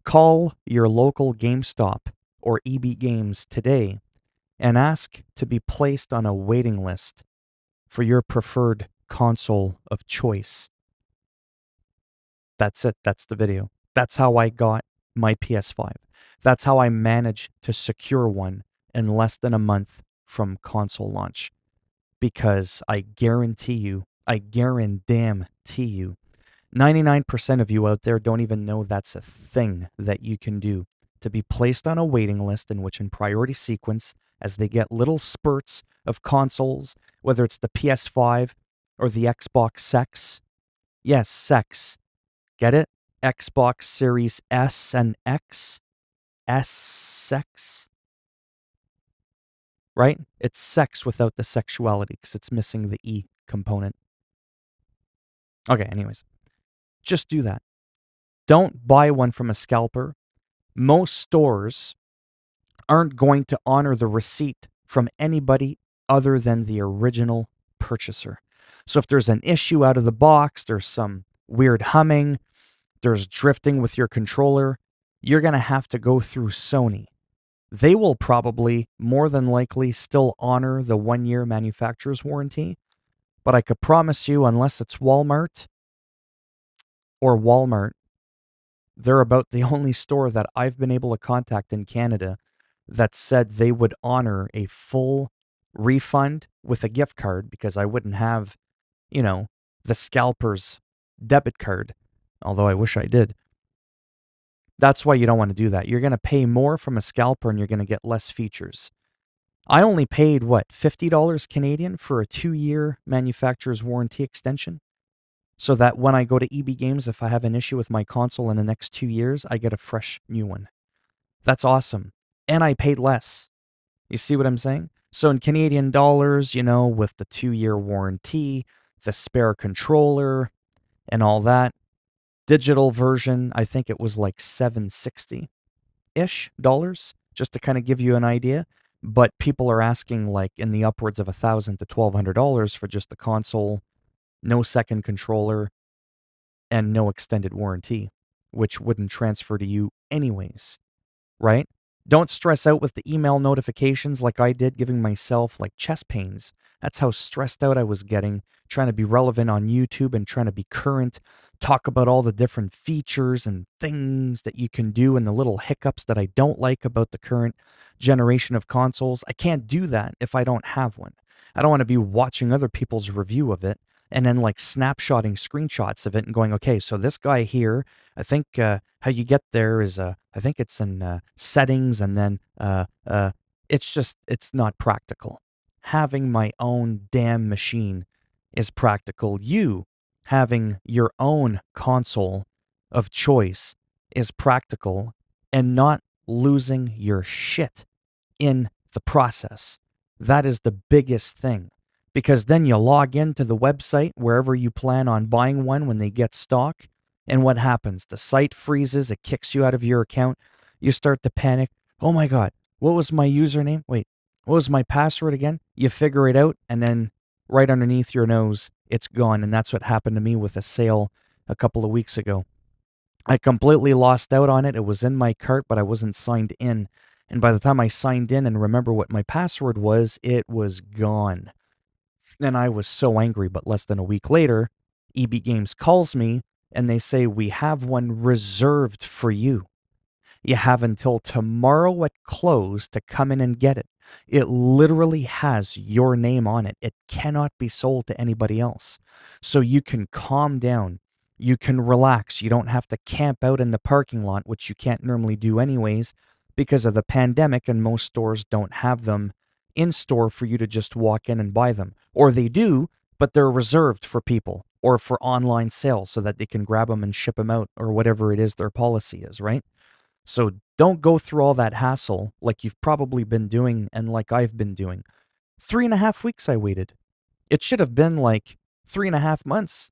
Call your local GameStop or EB Games today and ask to be placed on a waiting list for your preferred console of choice. That's it. That's the video. That's how I got my PS5. That's how I managed to secure one in less than a month from console launch. Because I guarantee you, 99% of you out there don't even know that's a thing that you can do to be placed on a waiting list in which in priority sequence, as they get little spurts of consoles, whether it's the PS5 or the Xbox Sex. Yes, Sex. Get it? Xbox Series S and X? S-Sex? Right? It's sex without the sexuality because it's missing the E component. Okay, anyways. Just do that. Don't buy one from a scalper. Most stores aren't going to honor the receipt from anybody other than the original purchaser. So if there's an issue out of the box, there's some weird humming, there's drifting with your controller, you're going to have to go through Sony. They will probably, more than likely, still honor the 1-year manufacturer's warranty. But I could promise you, unless it's Walmart, they're about the only store that I've been able to contact in Canada that said they would honor a full refund with a gift card because I wouldn't have, the scalper's debit card, although I wish I did. That's why you don't want to do that. You're going to pay more from a scalper and you're going to get less features. I only paid, $50 Canadian for a 2-year manufacturer's warranty extension? So that when I go to EB Games, if I have an issue with my console in the next 2 years, I get a fresh new one. That's awesome. And I paid less. You see what I'm saying? So in Canadian dollars, with the 2-year warranty, the spare controller, and all that, digital version, I think it was like $760-ish, just to kind of give you an idea. But people are asking like in the upwards of $1,000 to $1,200 for just the console, no second controller, and no extended warranty, which wouldn't transfer to you anyways, right? Don't stress out with the email notifications like I did, giving myself like chest pains. That's how stressed out I was getting, trying to be relevant on YouTube and trying to be current, talk about all the different features and things that you can do and the little hiccups that I don't like about the current generation of consoles. I can't do that if I don't have one. I don't want to be watching other people's review of it and then like snapshotting screenshots of it and going, okay, so this guy here, I think how you get there is, I think it's in settings, and then it's not practical. Having my own damn machine is practical. You having your own console of choice is practical, and not losing your shit in the process. That is the biggest thing. Because then you log into the website wherever you plan on buying one when they get stock. And what happens? The site freezes. It kicks you out of your account. You start to panic. Oh my God, what was my username? Wait, what was my password again? You figure it out, and then right underneath your nose, it's gone. And that's what happened to me with a sale a couple of weeks ago. I completely lost out on it. It was in my cart, but I wasn't signed in. And by the time I signed in and remember what my password was, it was gone. And I was so angry, but less than a week later, EB Games calls me and they say, we have one reserved for you. You have until tomorrow at close to come in and get it. It literally has your name on it. It cannot be sold to anybody else. So you can calm down. You can relax. You don't have to camp out in the parking lot, which you can't normally do anyways because of the pandemic, and most stores don't have them in store for you to just walk in and buy them. Or they do, but they're reserved for people or for online sales so that they can grab them and ship them out or whatever it is their policy is, right? So don't go through all that hassle like you've probably been doing and like I've been doing. 3.5 weeks I waited. It should have been like 3.5 months.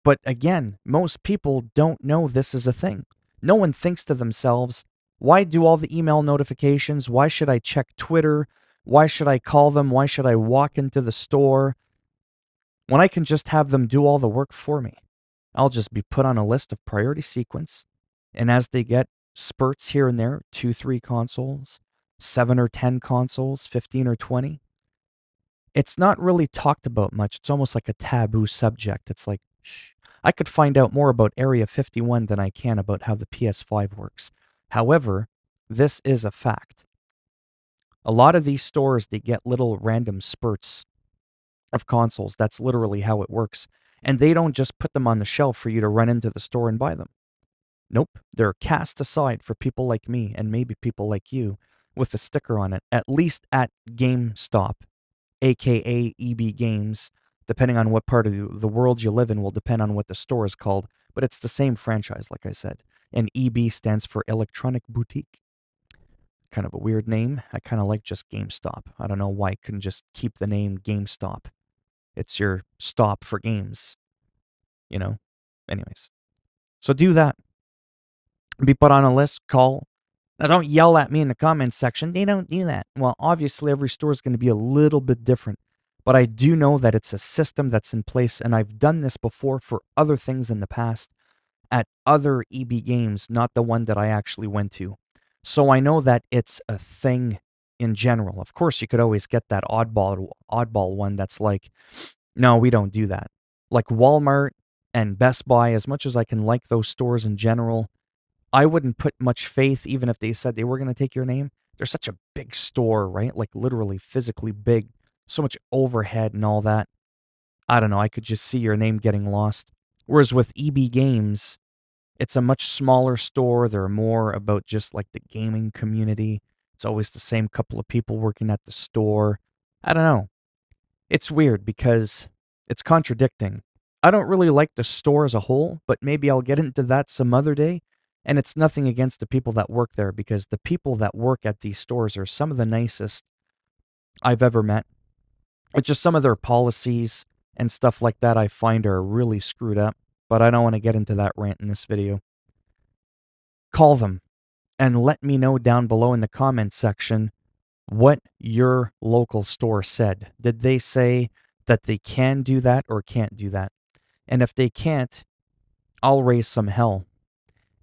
But again, most people don't know this is a thing. No one thinks to themselves, why do all the email notifications? Why should I check Twitter? Why should I call them? Why should I walk into the store when I can just have them do all the work for me? I'll just be put on a list of priority sequence, and as they get spurts here and there, 2, 3 consoles, 7 or 10 consoles, 15 or 20. It's not really talked about much. It's almost like a taboo subject. It's like, shh. I could find out more about Area 51 than I can about how the PS5 works. However, this is a fact. A lot of these stores, they get little random spurts of consoles. That's literally how it works. And they don't just put them on the shelf for you to run into the store and buy them. Nope, they're cast aside for people like me and maybe people like you with a sticker on it, at least at GameStop, aka EB Games. Depending on what part of the world you live in will depend on what the store is called, but it's the same franchise, like I said. And EB stands for Electronic Boutique. Kind of a weird name. I kind of like just GameStop. I don't know why I couldn't just keep the name GameStop. It's your stop for games, you know? Anyways, so do that. Be put on a list, call. Now, don't yell at me in the comments section. They don't do that. Well, obviously, every store is going to be a little bit different. But I do know that it's a system that's in place, and I've done this before for other things in the past at other EB games, not the one that I actually went to. So I know that it's a thing in general. Of course, you could always get that oddball one that's like, no, we don't do that. Like Walmart and Best Buy, as much as I can like those stores in general, I wouldn't put much faith even if they said they were going to take your name. They're such a big store, right? Like literally physically big, so much overhead and all that. I don't know. I could just see your name getting lost. Whereas with EB Games, it's a much smaller store. They're more about just like the gaming community. It's always the same couple of people working at the store. I don't know. It's weird because it's contradicting. I don't really like the store as a whole, but maybe I'll get into that some other day. And it's nothing against the people that work there because the people that work at these stores are some of the nicest I've ever met. It's just some of their policies and stuff like that I find are really screwed up, but I don't want to get into that rant in this video. Call them and let me know down below in the comments section what your local store said. Did they say that they can do that or can't do that? And if they can't, I'll raise some hell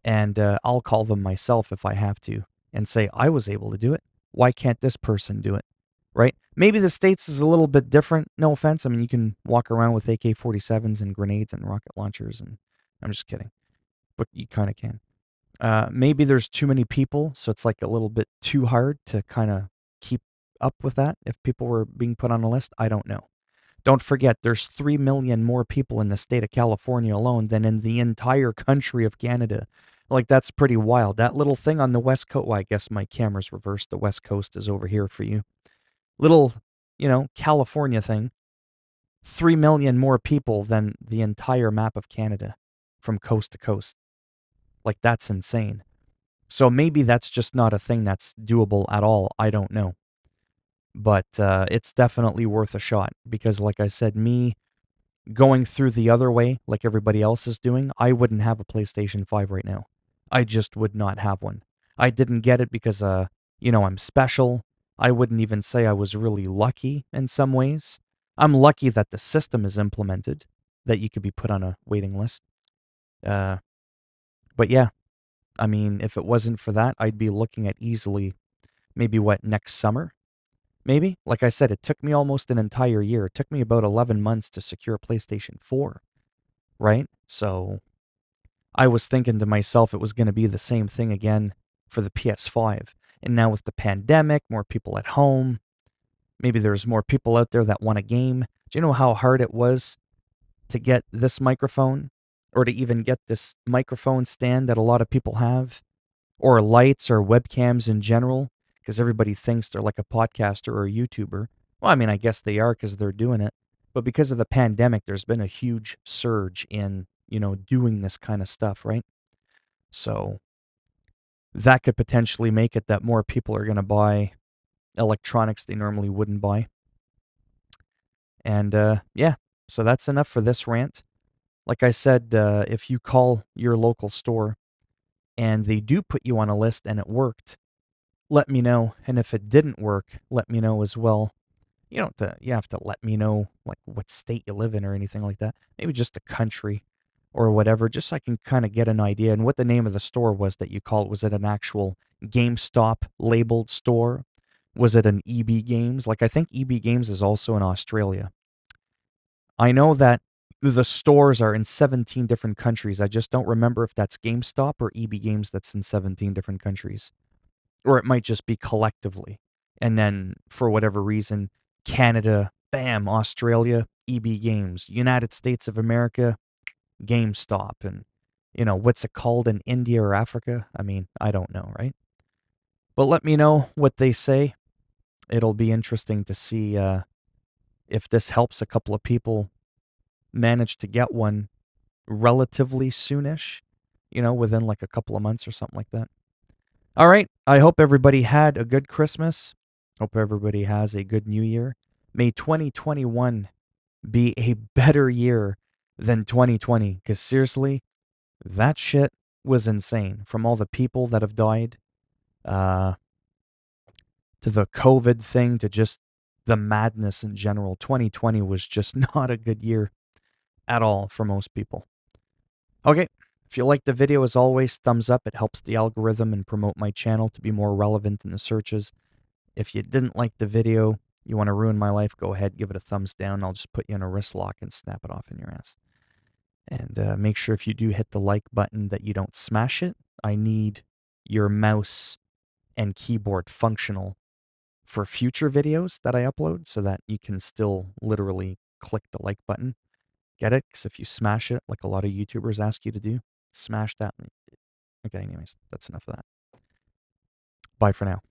and I'll call them myself if I have to and say, I was able to do it. Why can't this person do it? Right? Maybe the States is a little bit different. No offense. I mean, you can walk around with AK 47s and grenades and rocket launchers. And I'm just kidding. But you kind of can. Maybe there's too many people. So it's like a little bit too hard to kind of keep up with that. If people were being put on a list, I don't know. Don't forget, there's 3 million more people in the state of California alone than in the entire country of Canada. Like, that's pretty wild. That little thing on the West Coast, well, I guess my camera's reversed. The West Coast is over here for you. Little, California thing. 3 million more people than the entire map of Canada from coast to coast. Like, that's insane. So maybe that's just not a thing that's doable at all. I don't know. But it's definitely worth a shot because, like I said, me going through the other way, like everybody else is doing, I wouldn't have a PlayStation 5 right now. I just would not have one. I didn't get it because, I'm special. I wouldn't even say I was really lucky in some ways. I'm lucky that the system is implemented, that you could be put on a waiting list. But yeah, I mean, if it wasn't for that, I'd be looking at easily maybe next summer? Maybe. Like I said, it took me almost an entire year. It took me about 11 months to secure a PlayStation 4, right? So I was thinking to myself it was going to be the same thing again for the PS5. And now with the pandemic, more people at home, maybe there's more people out there that want a game. Do you know how hard it was to get this microphone or to even get this microphone stand that a lot of people have or lights or webcams in general? Because everybody thinks they're like a podcaster or a YouTuber. Well, I mean, I guess they are because they're doing it. But because of the pandemic, there's been a huge surge in, doing this kind of stuff, right? So that could potentially make it that more people are going to buy electronics they normally wouldn't buy. And yeah, so that's enough for this rant. Like I said, if you call your local store and they do put you on a list and it worked, let me know. And if it didn't work, let me know as well. You have to let me know like what state you live in or anything like that. Maybe just a country or whatever, just so I can kind of get an idea and what the name of the store was that you called. Was it an actual GameStop labeled store? Was it an EB Games? Like, I think EB Games is also in Australia. I know that the stores are in 17 different countries. I just don't remember if that's GameStop or EB Games that's in 17 different countries. Or it might just be collectively. And then for whatever reason, Canada, bam, Australia, EB Games, United States of America, GameStop, and what's it called in India or Africa? I mean, I don't know, right? But let me know what they say. It'll be interesting to see if this helps a couple of people manage to get one relatively soonish, within like a couple of months or something like that. All right. I hope everybody had a good Christmas. Hope everybody has a good New Year. May 2021 be a better year than 2020, because seriously, that shit was insane. From all the people that have died, uh, to the COVID thing, to just the madness in general. 2020 was just not a good year at all for most people. Okay, if you liked the video, as always, thumbs up. It helps the algorithm and promote my channel to be more relevant in the searches. If you didn't like the video, you want to ruin my life, go ahead, give it a thumbs down. I'll just put you in a wrist lock and snap it off in your ass. And make sure if you do hit the like button that you don't smash it. I need your mouse and keyboard functional for future videos that I upload so that you can still literally click the like button. Get it? Because if you smash it, like a lot of YouTubers ask you to do, smash that. Okay, anyways, that's enough of that. Bye for now.